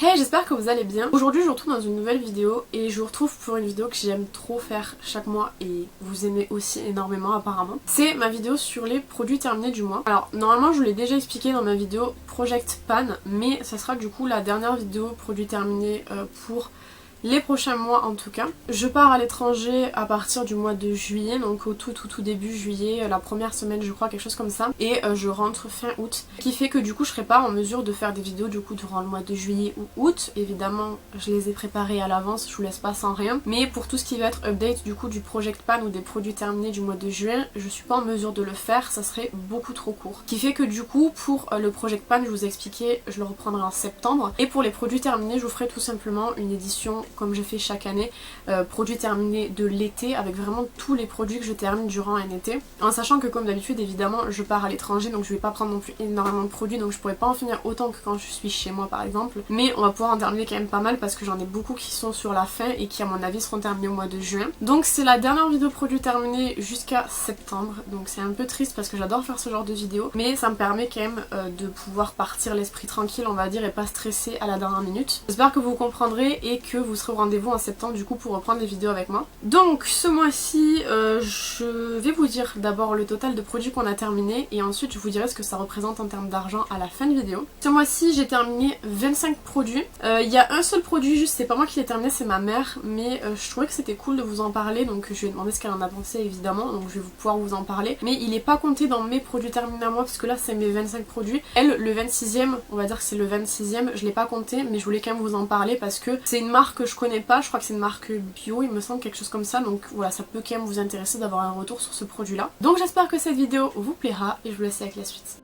Hey, j'espère que vous allez bien. Aujourd'hui je vous retrouve dans une nouvelle vidéo et je vous retrouve pour une vidéo que j'aime trop faire chaque mois et vous aimez aussi énormément apparemment. C'est ma vidéo sur les produits terminés du mois. Alors normalement je vous l'ai déjà expliqué dans ma vidéo Project Pan, mais ça sera du coup la dernière vidéo produits terminés pour les prochains mois en tout cas. Je pars à l'étranger à partir du mois de juillet, donc au tout début juillet, la première semaine je crois, quelque chose comme ça, et je rentre fin août, ce qui fait que du coup je serai pas en mesure de faire des vidéos du coup durant le mois de juillet ou août. Évidemment je les ai préparées à l'avance, je vous laisse pas sans rien, mais pour tout ce qui va être update du coup du Project Pan ou des produits terminés du mois de juin, je suis pas en mesure de le faire, ça serait beaucoup trop court. Ce qui fait que du coup pour le Project Pan, je vous ai expliqué, je le reprendrai en septembre, et pour les produits terminés je vous ferai tout simplement une édition comme je fais chaque année, produits terminés de l'été, avec vraiment tous les produits que je termine durant un été, en sachant que comme d'habitude évidemment je pars à l'étranger, donc je vais pas prendre non plus énormément de produits, donc je pourrais pas en finir autant que quand je suis chez moi par exemple, mais on va pouvoir en terminer quand même pas mal parce que j'en ai beaucoup qui sont sur la fin et qui à mon avis seront terminés au mois de juin. Donc c'est la dernière vidéo produits terminés jusqu'à septembre, donc c'est un peu triste parce que j'adore faire ce genre de vidéo, mais ça me permet quand même de pouvoir partir l'esprit tranquille on va dire et pas stresser à la dernière minute. J'espère que vous comprendrez et que vous serez au rendez-vous en septembre du coup pour reprendre les vidéos avec moi. Donc ce mois-ci je vais vous dire d'abord le total de produits qu'on a terminé et ensuite je vous dirai ce que ça représente en termes d'argent à la fin de vidéo. Ce mois-ci j'ai terminé 25 produits. Il y a un seul produit juste, c'est pas moi qui l'ai terminé, c'est ma mère, mais je trouvais que c'était cool de vous en parler, donc je lui ai demandé ce qu'elle en a pensé évidemment, donc je vais pouvoir vous en parler, mais il est pas compté dans mes produits terminés à moi parce que là c'est mes 25 produits. Elle, le 26e, on va dire que c'est le 26e, je l'ai pas compté, mais je voulais quand même vous en parler parce que c'est une marque que je connais pas, je crois que c'est une marque bio il me semble, quelque chose comme ça, donc voilà, ça peut quand même vous intéresser d'avoir un retour sur ce produit là. Donc j'espère que cette vidéo vous plaira et je vous laisse avec la suite.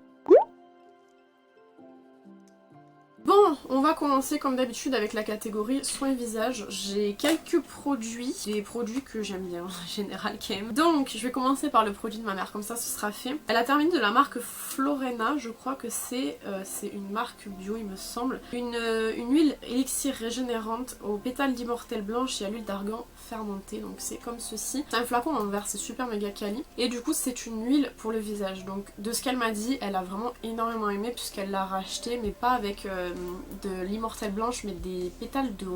Bon, on va commencer comme d'habitude avec la catégorie soins visage. J'ai quelques produits, des produits que j'aime bien en général quand même. Donc je vais commencer par le produit de ma mère, comme ça ce sera fait. Elle a terminé de la marque Florena, je crois que c'est une marque bio il me semble. Une huile élixir régénérante aux pétales d'immortelle blanche et à l'huile d'argan fermentée, donc c'est comme ceci. C'est un flacon en verre, c'est super méga quali. Et du coup c'est une huile pour le visage, donc de ce qu'elle m'a dit, elle a vraiment énormément aimé puisqu'elle l'a racheté, mais pas avec de l'immortelle blanche mais des pétales de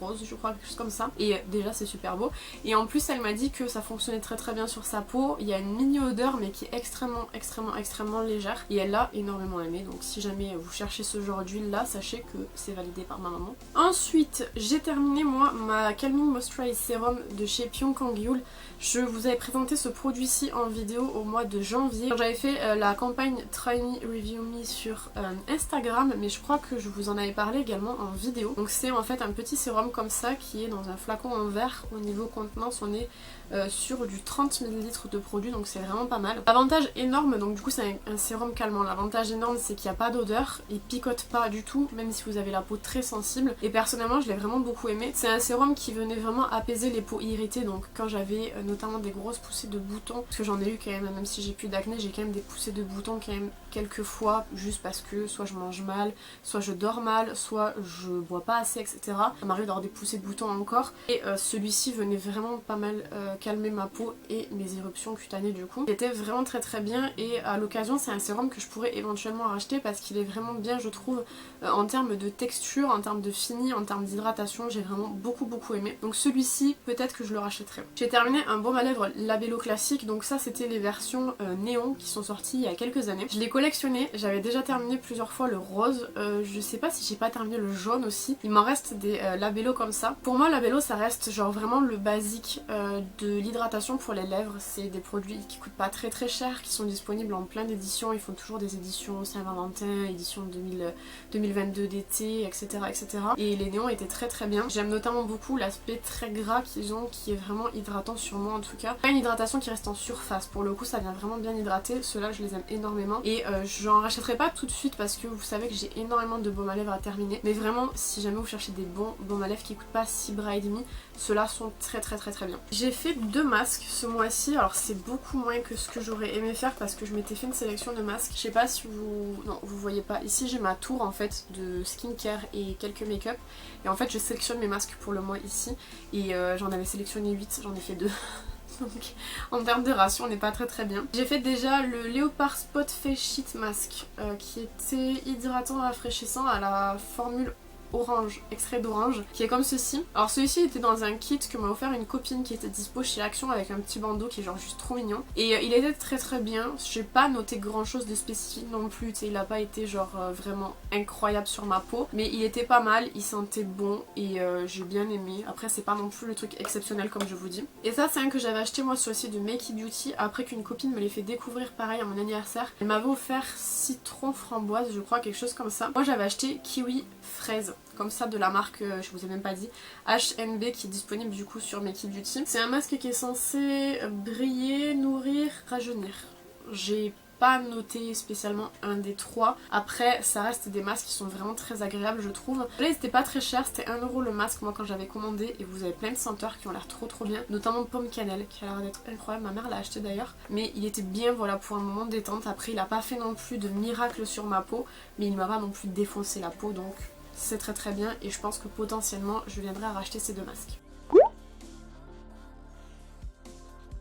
rose je crois, quelque chose comme ça, et déjà c'est super beau. Et en plus elle m'a dit que ça fonctionnait très bien sur sa peau, il y a une mini odeur mais qui est extrêmement légère et elle l'a énormément aimé, donc si jamais vous cherchez ce genre d'huile là, sachez que c'est validé par ma maman. Ensuite j'ai terminé moi ma Calming Moisturize Serum de chez Pyongyul. Je vous avais présenté ce produit-ci en vidéo au mois de janvier. J'avais fait la campagne Try Me Review Me sur Instagram, mais je crois que je vous en avais parlé également en vidéo. Donc c'est en fait un petit sérum comme ça qui est dans un flacon en verre. Au niveau contenance on est sur du 30 ml de produit, donc c'est vraiment pas mal. Avantage énorme, donc du coup c'est un sérum calmant. L'avantage énorme c'est qu'il n'y a pas d'odeur, il picote pas du tout même si vous avez la peau très sensible, et personnellement je l'ai vraiment beaucoup aimé. C'est un sérum qui venait vraiment apaiser les peaux irritées, donc quand j'avais notamment des grosses poussées de boutons, parce que j'en ai eu quand même si j'ai plus d'acné, j'ai quand même des poussées de boutons quand même quelques fois, juste parce que soit je mange mal, soit je dors mal, soit je bois pas assez, etc. Ça m'arrive d'avoir des poussées de boutons encore, et celui-ci venait vraiment pas mal calmer ma peau et mes éruptions cutanées du coup. Il était vraiment très bien, et à l'occasion c'est un sérum que je pourrais éventuellement racheter parce qu'il est vraiment bien je trouve en termes de texture, en termes de fini, en termes d'hydratation, j'ai vraiment beaucoup aimé. Donc celui-ci peut-être que je le rachèterai. J'ai terminé un baume à lèvres Labello classique, donc ça c'était les versions néon qui sont sorties il y a quelques années. Je l'ai collectionné, j'avais déjà terminé plusieurs fois le rose, je sais pas si j'ai pas terminé le jaune aussi. Il m'en reste des Labello comme ça. Pour moi Labello ça reste genre vraiment le basique de l'hydratation pour les lèvres. C'est des produits qui coûtent pas très cher, qui sont disponibles en plein d'éditions. Ils font toujours des éditions Saint-Valentin, édition 2022 d'été, etc. Et les néons étaient très bien. J'aime notamment beaucoup l'aspect très gras qu'ils ont, qui est vraiment hydratant sur moi en tout cas. Pas une hydratation qui reste en surface, pour le coup ça vient vraiment bien hydrater. Ceux-là je les aime énormément, et j'en rachèterai pas tout de suite parce que vous savez que j'ai énormément de baumes à lèvres à terminer, mais vraiment si jamais vous cherchez des bons baumes à lèvres qui coûtent pas 6 bras et demi, ceux-là sont très bien. J'ai fait 2 masques ce mois-ci, alors c'est beaucoup moins que ce que j'aurais aimé faire parce que je m'étais fait une sélection de masques. Je sais pas si vous... non, vous voyez pas. Ici j'ai ma tour en fait de skincare et quelques make-up, et en fait je sélectionne mes masques pour le mois ici, et j'en avais sélectionné 8, j'en ai fait 2. Donc en termes de ratio on n'est pas très bien. J'ai fait déjà le Léopard Spot Face Sheet Mask qui était hydratant rafraîchissant à la formule orange, extrait d'orange, qui est comme ceci. Alors celui-ci était dans un kit que m'a offert une copine qui était dispo chez Action avec un petit bandeau qui est genre juste trop mignon. Et il était très bien, j'ai pas noté grand chose de spécifique non plus, tu sais, il a pas été genre vraiment incroyable sur ma peau, mais il était pas mal, il sentait bon et j'ai bien aimé. Après c'est pas non plus le truc exceptionnel comme je vous dis. Et ça c'est un que j'avais acheté moi sur le site de Make It Beauty après qu'une copine me l'ait fait découvrir pareil à mon anniversaire. Elle m'avait offert citron framboise je crois, quelque chose comme ça. Moi j'avais acheté kiwi fraise, comme ça, de la marque, je vous ai même pas dit, HNB, qui est disponible du coup sur Make It Beauty. C'est un masque qui est censé briller, nourrir, rajeunir. J'ai pas noté spécialement un des trois. Après ça reste des masques qui sont vraiment très agréables je trouve. Là c'était pas très cher, c'était 1€ le masque moi quand j'avais commandé, et vous avez plein de senteurs qui ont l'air trop bien, notamment pomme cannelle qui a l'air d'être incroyable, ma mère l'a acheté d'ailleurs, mais il était bien voilà pour un moment de détente. Après il a pas fait non plus de miracle sur ma peau, mais il m'a pas non plus défoncé la peau, donc c'est très bien et je pense que potentiellement je viendrai à racheter ces deux masques.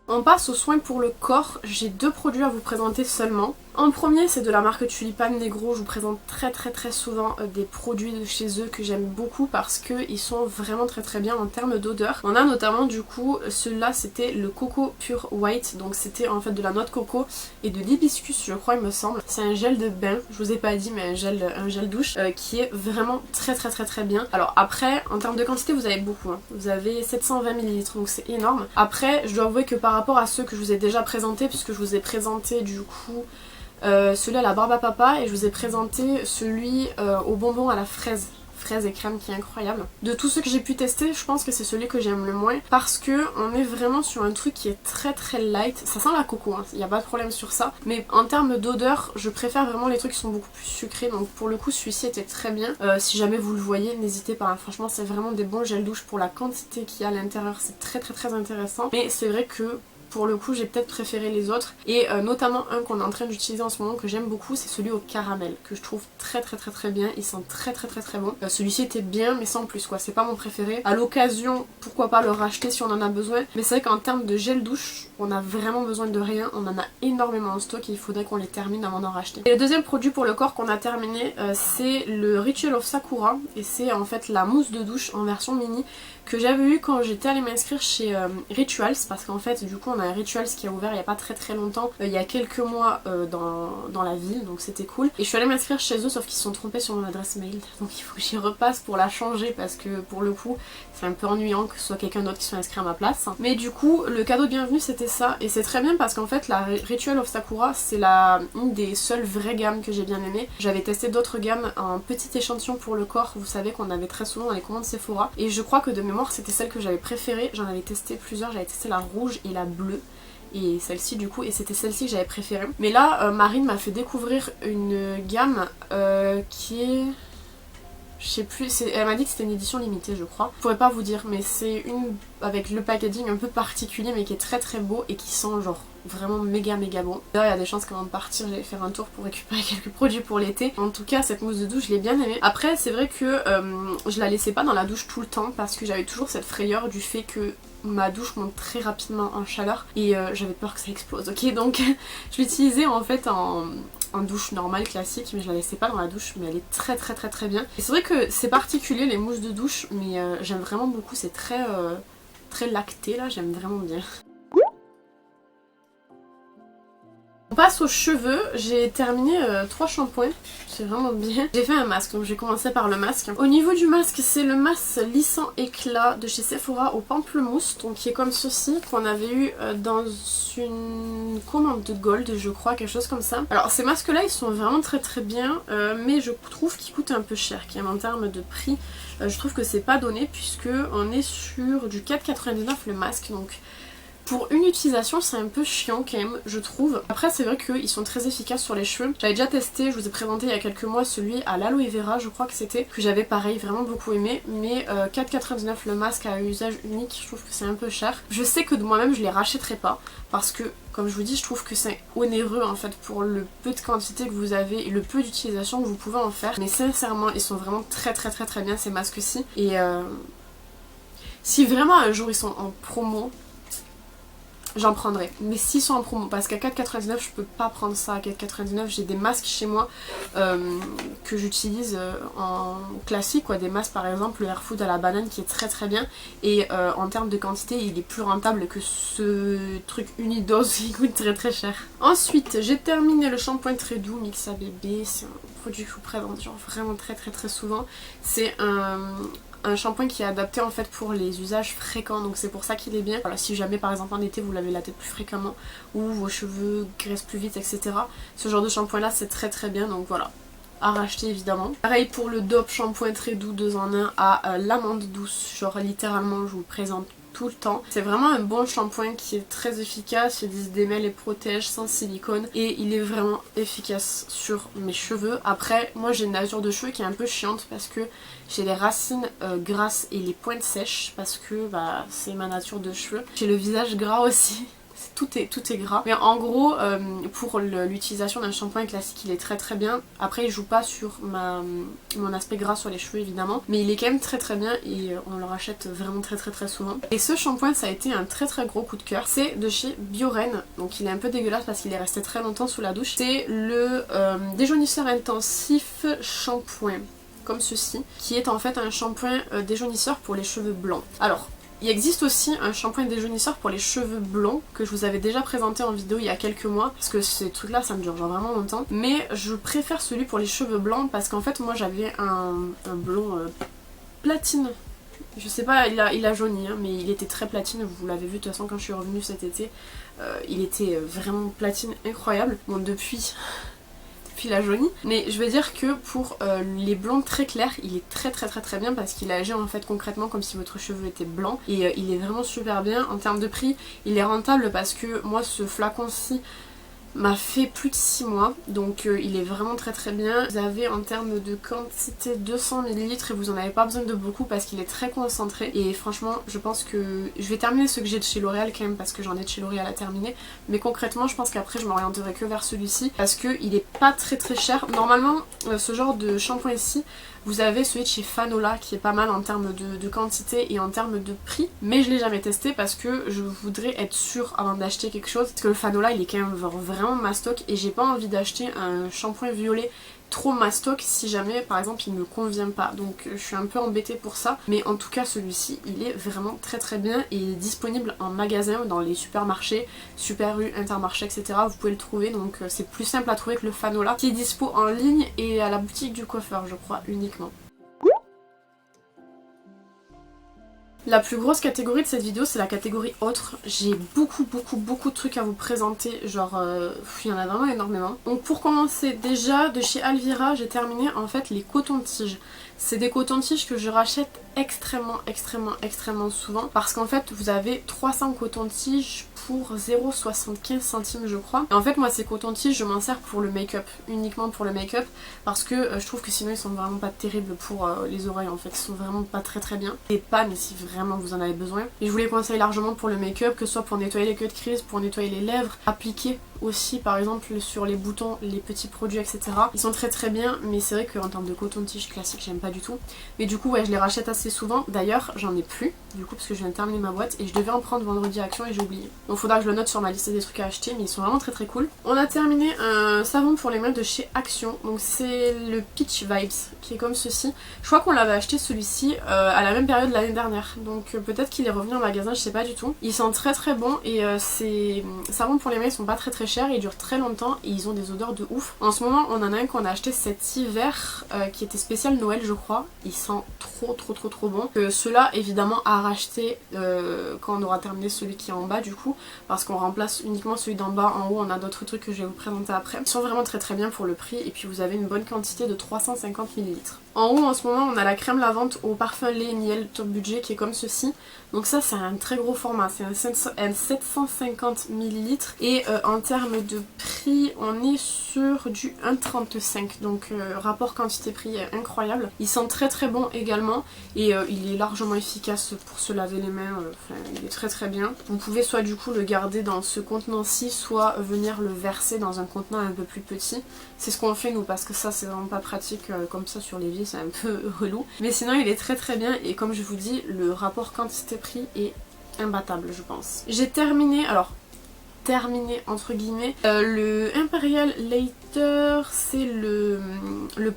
On passe aux soins pour le corps, j'ai deux produits à vous présenter seulement. En premier c'est de la marque Tulipan Negro, je vous présente très souvent des produits de chez eux que j'aime beaucoup parce qu'ils sont vraiment très bien en termes d'odeur. On a notamment du coup, celui-là c'était le Coco Pure White, donc c'était en fait de la noix de coco et de l'hibiscus je crois il me semble. C'est un gel de bain, je vous ai pas dit mais un gel douche qui est vraiment très bien. Alors après en termes de quantité vous avez beaucoup, hein. Vous avez 720 ml donc c'est énorme. Après je dois avouer que par rapport à ceux que je vous ai déjà présentés, puisque je vous ai présenté du coup celui à la barbe à papa et je vous ai présenté celui au bonbon à la fraise et crème qui est incroyable. De tous ceux que j'ai pu tester, je pense que c'est celui que j'aime le moins parce que on est vraiment sur un truc qui est très light. Ça sent la coco, hein, y a pas de problème sur ça, mais en termes d'odeur je préfère vraiment les trucs qui sont beaucoup plus sucrés, donc pour le coup celui-ci était très bien. Si jamais vous le voyez n'hésitez pas, hein. Franchement c'est vraiment des bons gels douche pour la quantité qu'il y a à l'intérieur, c'est très intéressant, mais c'est vrai que pour le coup j'ai peut-être préféré les autres et notamment un qu'on est en train d'utiliser en ce moment que j'aime beaucoup, c'est celui au caramel que je trouve très bien, il sent très bon. Celui-ci était bien mais sans plus quoi, c'est pas mon préféré. À l'occasion pourquoi pas le racheter si on en a besoin, mais c'est vrai qu'en termes de gel douche on a vraiment besoin de rien, on en a énormément en stock et il faudrait qu'on les termine avant d'en racheter. Et le deuxième produit pour le corps qu'on a terminé c'est le Ritual of Sakura et c'est en fait la mousse de douche en version mini que j'avais eu quand j'étais allée m'inscrire chez Rituals, parce qu'en fait du coup on a un Rituals qui a ouvert il y a pas très longtemps, il y a quelques mois dans la ville, donc c'était cool. Et je suis allée m'inscrire chez eux sauf qu'ils se sont trompés sur mon adresse mail, donc il faut que j'y repasse pour la changer parce que pour le coup c'est un peu ennuyant que ce soit quelqu'un d'autre qui soit inscrit à ma place. Mais du coup le cadeau de bienvenue c'était ça, et c'est très bien parce qu'en fait la Ritual of Sakura c'est une des seules vraies gammes que j'ai bien aimé. J'avais testé d'autres gammes en petit échantillon pour le corps, vous savez qu'on avait très souvent dans les commandes Sephora, et je crois que de mémoire c'était celle que j'avais préférée. J'en avais testé plusieurs, j'avais testé la rouge et la bleue et celle-ci du coup, et c'était celle-ci que j'avais préférée. Mais là Marine m'a fait découvrir une gamme qui est... je sais plus, elle m'a dit que c'était une édition limitée je crois. Je pourrais pas vous dire mais c'est une avec le packaging un peu particulier mais qui est très beau et qui sent genre vraiment méga bon. D'ailleurs il y a des chances qu'avant de partir j'allais faire un tour pour récupérer quelques produits pour l'été. En tout cas cette mousse de douche je l'ai bien aimée. Après c'est vrai que je la laissais pas dans la douche tout le temps parce que j'avais toujours cette frayeur du fait que ma douche monte très rapidement en chaleur et j'avais peur que ça explose, ok, donc je l'utilisais en fait en douche normale classique, mais je la laissais pas dans la douche, mais elle est très bien. Et c'est vrai que c'est particulier les mousses de douche, mais j'aime vraiment beaucoup, c'est très lacté là, j'aime vraiment bien. On passe aux cheveux, j'ai terminé 3 shampoings, c'est vraiment bien. J'ai fait un masque, donc j'ai commencé par le masque. Au niveau du masque, c'est le masque lissant éclat de chez Sephora au pamplemousse, donc qui est comme ceci, qu'on avait eu dans une commande de Gold, je crois, quelque chose comme ça. Alors ces masques là ils sont vraiment très bien, mais je trouve qu'ils coûtent un peu cher, quand même en termes de prix. Je trouve que c'est pas donné puisque on est sur du 4,99 le masque, donc... pour une utilisation c'est un peu chiant quand même je trouve. Après c'est vrai qu'ils sont très efficaces sur les cheveux. J'avais déjà testé, je vous ai présenté il y a quelques mois celui à l'aloe vera je crois que c'était, que j'avais pareil vraiment beaucoup aimé, mais 4,99 le masque à usage unique, je trouve que c'est un peu cher. Je sais que de moi-même je les rachèterai pas parce que comme je vous dis je trouve que c'est onéreux en fait pour le peu de quantité que vous avez et le peu d'utilisation que vous pouvez en faire, mais sincèrement ils sont vraiment très bien ces masques-ci, et si vraiment un jour ils sont en promo, j'en prendrai. Mais s'ils sont en promo, parce qu'à 4,99 je peux pas prendre ça à 4,99. J'ai des masques chez moi que j'utilise en classique, quoi. Des masques par exemple, le Air Food à la banane qui est très très bien. Et en termes de quantité, il est plus rentable que ce truc unidose qui coûte très très cher. Ensuite, j'ai terminé le shampoing très doux Mixa Bébé. C'est un produit que je vous présente genre vraiment très très très souvent. C'est un shampoing qui est adapté en fait pour les usages fréquents, donc c'est pour ça qu'il est bien. Voilà, si jamais par exemple en été vous lavez la tête plus fréquemment ou vos cheveux graissent plus vite, etc. Ce genre de shampoing là c'est très très bien, donc voilà, à racheter évidemment. Pareil pour le Dove shampoing très doux 2 en 1 à l'amande douce, genre littéralement je vous le présente tout le temps. C'est vraiment un bon shampoing qui est très efficace, il se démêle et protège sans silicone et il est vraiment efficace sur mes cheveux. Après moi j'ai une nature de cheveux qui est un peu chiante parce que j'ai les racines grasses et les pointes sèches parce que bah, c'est ma nature de cheveux. J'ai le visage gras aussi. Tout est gras. Mais en gros, pour l'utilisation d'un shampoing classique, il est très très bien. Après, il joue pas sur mon aspect gras sur les cheveux évidemment. Mais il est quand même très très bien et on le rachète vraiment très très très souvent. Et ce shampoing, ça a été un très très gros coup de cœur. C'est de chez Bioren. Donc il est un peu dégueulasse parce qu'il est resté très longtemps sous la douche. C'est le déjaunisseur intensif shampoing. Comme ceci. Qui est en fait un shampoing déjaunisseur pour les cheveux blancs. Alors, il existe aussi un shampoing déjaunisseur pour les cheveux blonds que je vous avais déjà présenté en vidéo il y a quelques mois parce que ces trucs là ça me dure genre vraiment longtemps, mais je préfère celui pour les cheveux blancs parce qu'en fait moi j'avais un blond platine, je sais pas, il a jauni hein, mais il était très platine, vous l'avez vu de toute façon quand je suis revenue cet été, il était vraiment platine incroyable. Bon depuis la jaunie, mais je veux dire que pour les blonds très clairs il est très très très très bien parce qu'il agit en fait concrètement comme si votre cheveu était blanc et il est vraiment super bien. En termes de prix il est rentable parce que moi ce flacon-ci m'a fait plus de 6 mois donc il est vraiment très très bien. Vous avez en termes de quantité 200 ml et vous en avez pas besoin de beaucoup parce qu'il est très concentré et franchement je pense que je vais terminer ce que j'ai de chez L'Oréal quand même parce que j'en ai de chez L'Oréal à terminer, mais concrètement je pense qu'après je m'orienterai que vers celui-ci parce qu'il est pas très très cher. Normalement ce genre de shampoing ici vous avez celui de chez Fanola qui est pas mal en termes de quantité et en termes de prix, mais je l'ai jamais testé parce que je voudrais être sûre avant d'acheter quelque chose parce que le Fanola il est quand même vraiment mastoc et j'ai pas envie d'acheter un shampoing violet trop mastoc si jamais par exemple il me convient pas, donc je suis un peu embêtée pour ça, mais en tout cas celui-ci il est vraiment très très bien et il est disponible en magasin dans les supermarchés, Super U, Intermarché etc. Vous pouvez le trouver, donc c'est plus simple à trouver que le Fanola qui est dispo en ligne et à la boutique du coiffeur je crois uniquement. La plus grosse catégorie de cette vidéo c'est la catégorie autres. J'ai beaucoup de trucs à vous présenter, genre il y en a vraiment énormément. Donc pour commencer, déjà de chez Alvira j'ai terminé en fait les cotons-tiges. C'est des cotons-tiges que je rachète extrêmement souvent parce qu'en fait vous avez 300 cotons-tiges pour 0,75 centimes je crois. Et en fait moi ces cotons-tiges je m'en sers pour le make-up, uniquement pour le make-up parce que je trouve que sinon ils sont vraiment pas terribles pour les oreilles en fait, ils sont vraiment pas très bien. Et pas mais si vraiment vous en avez besoin. Et je vous les conseille largement pour le make-up, que ce soit pour nettoyer les queues de crise, pour nettoyer les lèvres, appliquer aussi par exemple sur les boutons, les petits produits etc. Ils sont très bien, mais c'est vrai qu'en termes de coton-tige classique j'aime pas du tout. Mais du coup ouais je les rachète assez souvent, d'ailleurs j'en ai plus du coup parce que je viens de terminer ma boîte et je devais en prendre vendredi à Action et j'ai oublié. Donc faudra que je le note sur ma liste des trucs à acheter, mais ils sont vraiment très cool. On a terminé un savon pour les mains de chez Action, donc c'est le Peach Vibes qui est comme ceci. Je crois qu'on l'avait acheté celui-ci à la même période l'année dernière, donc peut-être qu'il est revenu en magasin, je sais pas du tout. Ils sont très bons et ces savons pour les mains ils sont pas très chers, ils durent très longtemps et ils ont des odeurs de ouf. En ce moment on en a un qu'on a acheté cet hiver qui était spécial Noël je crois, il sent trop bon. Ceux-là évidemment à racheter quand on aura terminé celui qui est en bas du coup, parce qu'on remplace uniquement celui d'en bas. En haut on a d'autres trucs que je vais vous présenter après. Ils sont vraiment très bien pour le prix et puis vous avez une bonne quantité de 350 ml. En haut en ce moment on a la crème lavante au parfum lait miel top budget qui est comme ceci. Donc ça c'est un très gros format, c'est un 750 ml et en termes de prix on est sur du 1,35, donc rapport quantité-prix incroyable. Ils sont très bons également et il est largement efficace pour se laver les mains, il est très bien. Vous pouvez soit du coup le garder dans ce contenant-ci, soit venir le verser dans un contenant un peu plus petit. C'est ce qu'on fait nous parce que ça c'est vraiment pas pratique comme ça sur l'évier, c'est un peu relou. Mais sinon il est très bien et comme je vous dis le rapport quantité-prix est imbattable je pense. J'ai terminé, alors terminé entre guillemets. Le Imperial Later, c'est le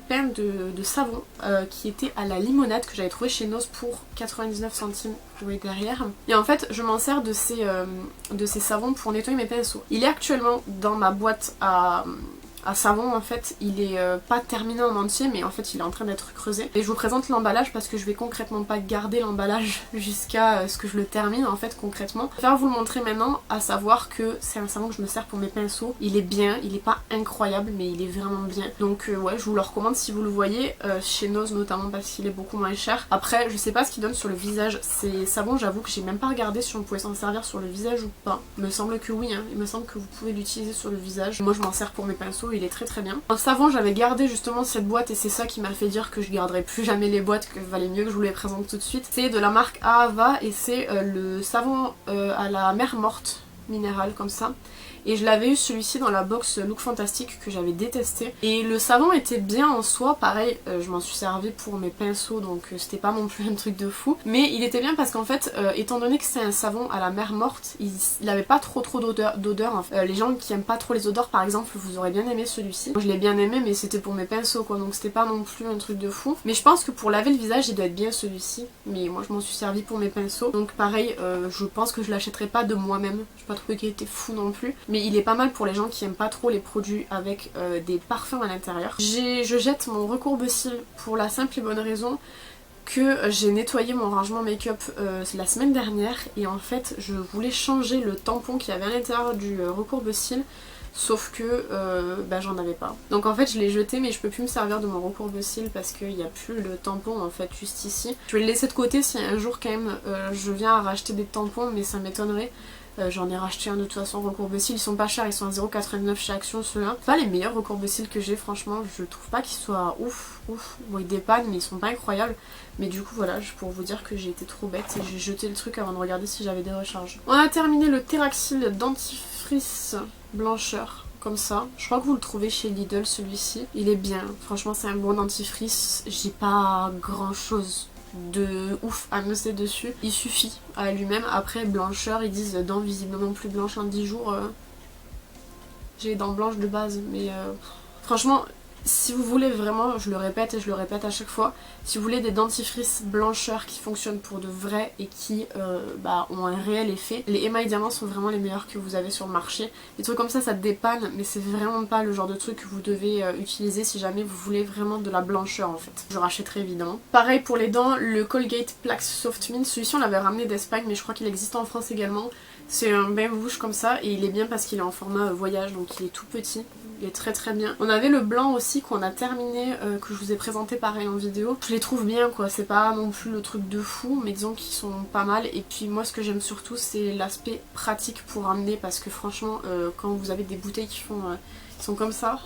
pain de savon qui était à la limonade que j'avais trouvé chez Nose pour 99 centimes. Vous voyez derrière. Et en fait je m'en sers de ces savons pour nettoyer mes pinceaux. Il est actuellement dans ma boîte à savon en fait, il est pas terminé en entier mais en fait il est en train d'être creusé. Et je vous présente l'emballage parce que je vais concrètement pas garder l'emballage jusqu'à ce que je le termine en fait concrètement. Je vais vous le montrer maintenant, à savoir que c'est un savon que je me sers pour mes pinceaux. Il est bien, il est pas incroyable mais il est vraiment bien. Donc ouais, je vous le recommande si vous le voyez, chez Nose notamment parce qu'il est beaucoup moins cher. Après je sais pas ce qu'il donne sur le visage, ces savons j'avoue que j'ai même pas regardé si on pouvait s'en servir sur le visage ou pas. Il me semble que oui, hein. Il me semble que vous pouvez l'utiliser sur le visage. Moi je m'en sers pour mes pinceaux, il est très très bien. En savon j'avais gardé justement cette boîte et c'est ça qui m'a fait dire que je garderais plus jamais les boîtes, que valait mieux que je vous les présente tout de suite. C'est de la marque Ahava et c'est le savon à la mer morte minérale comme ça. Et je l'avais eu celui-ci dans la box Look Fantastic que j'avais détesté. Et le savon était bien en soi, pareil, je m'en suis servi pour mes pinceaux donc c'était pas non plus un truc de fou. Mais il était bien parce qu'en fait, étant donné que c'est un savon à la mer morte, il avait pas trop d'odeur. En fait. Les gens qui aiment pas trop les odeurs par exemple, vous aurez bien aimé celui-ci. Moi je l'ai bien aimé mais c'était pour mes pinceaux quoi, donc c'était pas non plus un truc de fou. Mais je pense que pour laver le visage il doit être bien celui-ci. Mais moi je m'en suis servi pour mes pinceaux. Donc pareil, je pense que je l'achèterai pas de moi-même. Je pas trouvé qu'il était fou non plus. Mais il est pas mal pour les gens qui aiment pas trop les produits avec des parfums à l'intérieur. Je jette mon recourbe-cils pour la simple et bonne raison que j'ai nettoyé mon rangement make-up la semaine dernière et en fait je voulais changer le tampon qu'il y avait à l'intérieur du recourbe-cils. Sauf que j'en avais pas. Donc en fait je l'ai jeté mais je peux plus me servir de mon recourbe-cils parce qu'il n'y a plus le tampon en fait juste ici. Je vais le laisser de côté si un jour quand même je viens à racheter des tampons mais ça m'étonnerait. J'en ai racheté un de toute façon recourbe-cils, ils sont pas chers, ils sont à 0,89 chez Action ceux-là. C'est pas les meilleurs recourbe-cils que j'ai franchement, je trouve pas qu'ils soient ouf. Bon ils dépannent mais ils sont pas incroyables. Mais du coup voilà, pour vous dire que j'ai été trop bête et j'ai jeté le truc avant de regarder si j'avais des recharges. On a terminé le Terraxil dentifrice blancheur. Comme ça, je crois que vous le trouvez chez Lidl celui-ci. Il est bien, franchement c'est un bon dentifrice, j'ai pas grand chose de ouf à me dessus. Il suffit à lui-même. Après blancheur, ils disent dents visiblement plus blanches en 10 jours. J'ai les dents blanches de base mais franchement si vous voulez vraiment, je le répète et je le répète à chaque fois, si vous voulez des dentifrices blancheurs qui fonctionnent pour de vrai et qui ont un réel effet, les émails diamants sont vraiment les meilleurs que vous avez sur le marché. Les trucs comme ça dépanne mais c'est vraiment pas le genre de truc que vous devez utiliser si jamais vous voulez vraiment de la blancheur en fait. Je rachèterai évidemment. Pareil pour les dents, le Colgate Plaque Soft Mint, celui-ci on l'avait ramené d'Espagne mais je crois qu'il existe en France également. C'est un bain bouche comme ça et il est bien parce qu'il est en format voyage donc il est tout petit. Il est très très bien. On avait le blanc aussi qu'on a terminé, que je vous ai présenté pareil en vidéo. Je les trouve bien quoi, c'est pas non plus le truc de fou, mais disons qu'ils sont pas mal. Et puis moi ce que j'aime surtout c'est l'aspect pratique pour ramener parce que franchement quand vous avez des bouteilles qui sont comme ça,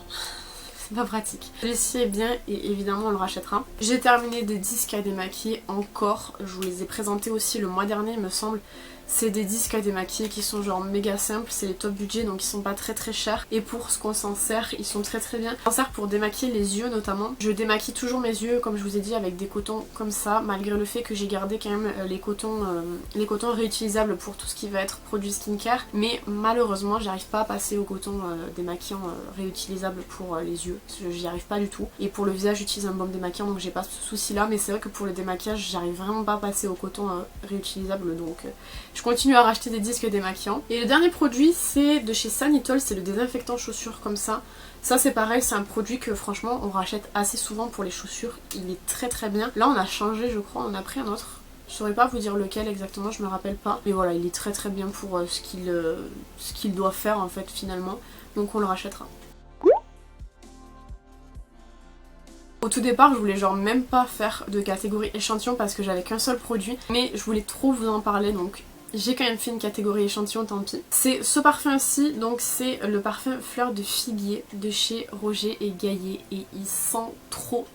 c'est pas pratique. Celui-ci est bien et évidemment on le rachètera. J'ai terminé des disques à démaquiller encore, je vous les ai présentés aussi le mois dernier il me semble. C'est des disques à démaquiller qui sont genre méga simples, c'est les top budget donc ils sont pas très très chers. Et pour ce qu'on s'en sert, ils sont très très bien. On s'en sert pour démaquiller les yeux notamment. Je démaquille toujours mes yeux comme je vous ai dit avec des cotons comme ça, malgré le fait que j'ai gardé quand même les cotons réutilisables pour tout ce qui va être produit skincare. Mais malheureusement j'arrive pas à passer au coton démaquillant réutilisable pour les yeux. J'y arrive pas du tout. Et pour le visage j'utilise un baume démaquillant donc j'ai pas ce souci là. Mais c'est vrai que pour le démaquillage j'arrive vraiment pas à passer au coton réutilisable donc... Je continue à racheter des disques démaquillants. Et le dernier produit c'est de chez Sanitol, c'est le désinfectant chaussures comme ça. Ça c'est pareil, c'est un produit que franchement on rachète assez souvent pour les chaussures. Il est très très bien. Là on a changé je crois, on a pris un autre. Je saurais pas vous dire lequel exactement, je me rappelle pas. Mais voilà, il est très très bien pour ce qu'il doit faire en fait finalement. Donc on le rachètera. Au tout départ je voulais genre même pas faire de catégorie échantillon parce que j'avais qu'un seul produit. Mais je voulais trop vous en parler donc... J'ai quand même fait une catégorie échantillon, tant pis. C'est ce parfum-ci, donc c'est le parfum Fleur de Figuier de chez Roger et Gaillet et il sent trop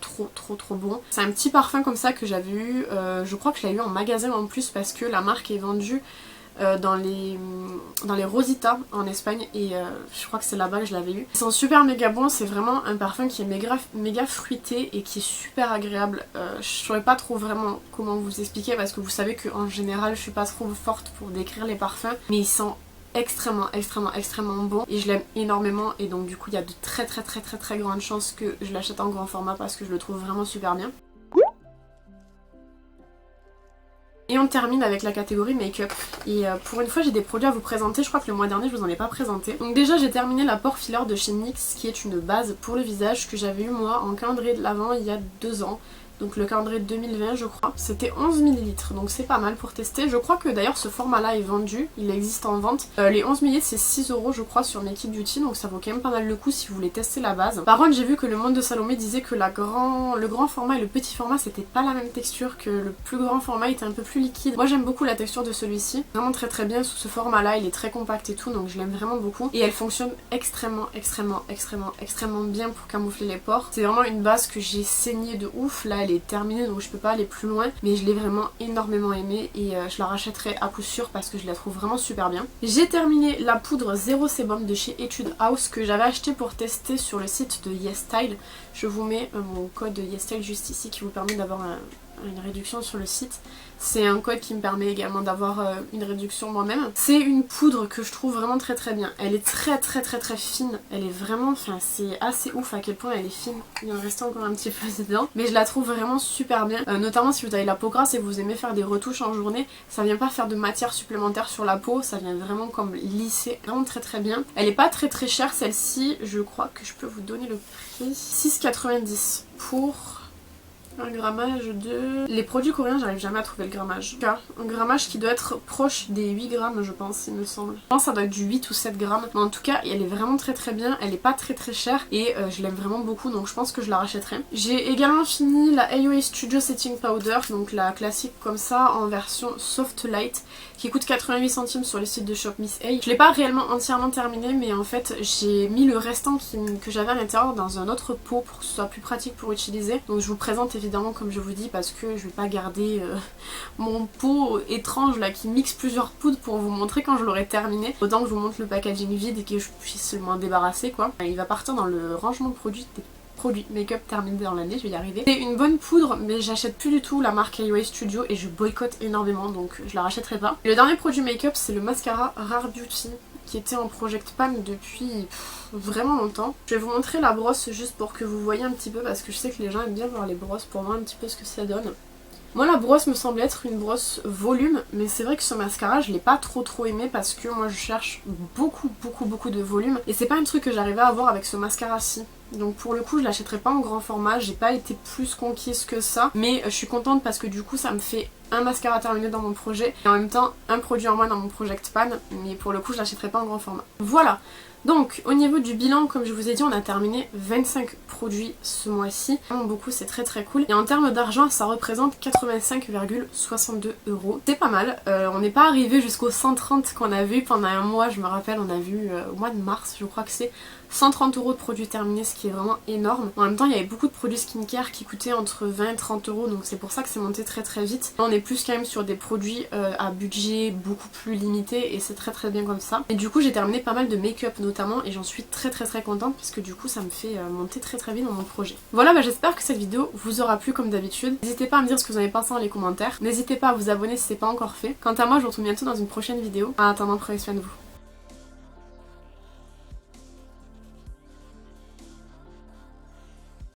bon. C'est un petit parfum comme ça que j'avais eu, je crois que je l'ai eu en magasin en plus parce que la marque est vendue dans les Rosita en Espagne et je crois que c'est là-bas que je l'avais eu. Ils sont super méga bons, c'est vraiment un parfum qui est méga fruité et qui est super agréable. Je saurais pas trop vraiment comment vous expliquer parce que vous savez qu'en général je suis pas trop forte pour décrire les parfums, mais ils sentent extrêmement bon et je l'aime énormément et donc du coup il y a de très grandes chances que je l'achète en grand format parce que je le trouve vraiment super bien. Et on termine avec la catégorie make-up. Et pour une fois j'ai des produits à vous présenter, je crois que le mois dernier je vous en ai pas présenté. Donc déjà j'ai terminé la pore filler de chez NYX qui est une base pour le visage que j'avais eu moi en calendrier de l'Avent il y a 2 ans. Donc le calendrier de 2020 je crois. C'était 11 ml donc c'est pas mal pour tester. Je crois que d'ailleurs ce format là est vendu, il existe en vente. Les 11 ml c'est 6 € je crois sur Make It Beauty donc ça vaut quand même pas mal le coup si vous voulez tester la base. Par contre j'ai vu que le monde de Salomé disait que le grand format et le petit format c'était pas la même texture, que le plus grand format était un peu plus liquide. Moi j'aime beaucoup la texture de celui-ci, vraiment très bien sous ce format là, il est très compact et tout donc je l'aime vraiment beaucoup. Et elle fonctionne extrêmement bien pour camoufler les pores. C'est vraiment une base que j'ai saignée de ouf, là elle est terminée donc je peux pas aller plus loin mais je l'ai vraiment énormément aimée et je la rachèterai à coup sûr parce que je la trouve vraiment super bien. J'ai terminé la poudre Zéro Sébum de chez Etude House que j'avais acheté pour tester sur le site de YesStyle. Je vous mets mon code YesStyle juste ici qui vous permet d'avoir une réduction sur le site. C'est un code qui me permet également d'avoir une réduction moi-même. C'est une poudre que je trouve vraiment très bien. Elle est très fine. Elle est vraiment, enfin c'est assez ouf à quel point elle est fine. Il en reste encore un petit peu dedans. Mais je la trouve vraiment super bien. Notamment si vous avez la peau grasse et que vous aimez faire des retouches en journée. Ça vient pas faire de matière supplémentaire sur la peau. Ça vient vraiment comme lisser. Vraiment très bien. Elle est pas très chère celle-ci. Je crois que je peux vous donner le prix. 6,90 pour... un grammage de... Les produits coréens, j'arrive jamais à trouver le grammage. Un grammage qui doit être proche des 8 grammes je pense, il me semble. Je pense que ça doit être du 8 ou 7 grammes. Mais en tout cas, elle est vraiment très bien. Elle est pas très chère et je l'aime vraiment beaucoup donc je pense que je la rachèterai. J'ai également fini la AOA Studio Setting Powder, donc la classique comme ça en version Soft Light qui coûte 88 centimes sur le site de Shop Miss A. Je l'ai pas réellement entièrement terminé mais en fait j'ai mis le restant que j'avais à l'intérieur dans un autre pot pour que ce soit plus pratique pour utiliser. Donc je vous présente évidemment comme je vous dis parce que je vais pas garder mon pot étrange là qui mixe plusieurs poudres pour vous montrer quand je l'aurai terminé. Autant que je vous montre le packaging vide et que je puisse m'en débarrasser quoi. Il va partir dans le rangement de produits make-up terminé dans l'année, je vais y arriver. C'est une bonne poudre mais j'achète plus du tout la marque AOA Studio et je boycotte énormément donc je la rachèterai pas. Et le dernier produit make-up c'est le mascara Rare Beauty qui était en Project Pan depuis vraiment longtemps. Je vais vous montrer la brosse juste pour que vous voyez un petit peu parce que je sais que les gens aiment bien voir les brosses pour voir un petit peu ce que ça donne. Moi la brosse me semble être une brosse volume mais c'est vrai que ce mascara je l'ai pas trop aimé parce que moi je cherche beaucoup de volume et c'est pas un truc que j'arrivais à avoir avec ce mascara-ci. Donc pour le coup je l'achèterai pas en grand format, j'ai pas été plus conquise que ça mais je suis contente parce que du coup ça me fait un mascara terminé dans mon projet et en même temps un produit en moins dans mon Project Pan mais pour le coup je l'achèterai pas en grand format. Voilà. Donc au niveau du bilan, comme je vous ai dit, on a terminé 25 produits ce mois-ci. Vraiment beaucoup, c'est très cool. Et en termes d'argent, ça représente 85,62 €. C'est pas mal. On n'est pas arrivé jusqu'aux 130 qu'on a vu pendant un mois, je me rappelle, on a vu au mois de mars, je crois que c'est 130 € de produits terminés, ce qui est vraiment énorme. En même temps, il y avait beaucoup de produits skincare qui coûtaient entre 20 et 30 €, donc c'est pour ça que c'est monté très vite. Là, on est plus quand même sur des produits à budget beaucoup plus limité et c'est très bien comme ça. Et du coup, j'ai terminé pas mal de make-up notamment et j'en suis très contente parce que du coup, ça me fait monter très vite dans mon projet. Voilà, j'espère que cette vidéo vous aura plu comme d'habitude. N'hésitez pas à me dire ce que vous en avez pensé dans les commentaires. N'hésitez pas à vous abonner si c'est pas encore fait. Quant à moi, je vous retrouve bientôt dans une prochaine vidéo. En attendant, prenez soin de vous.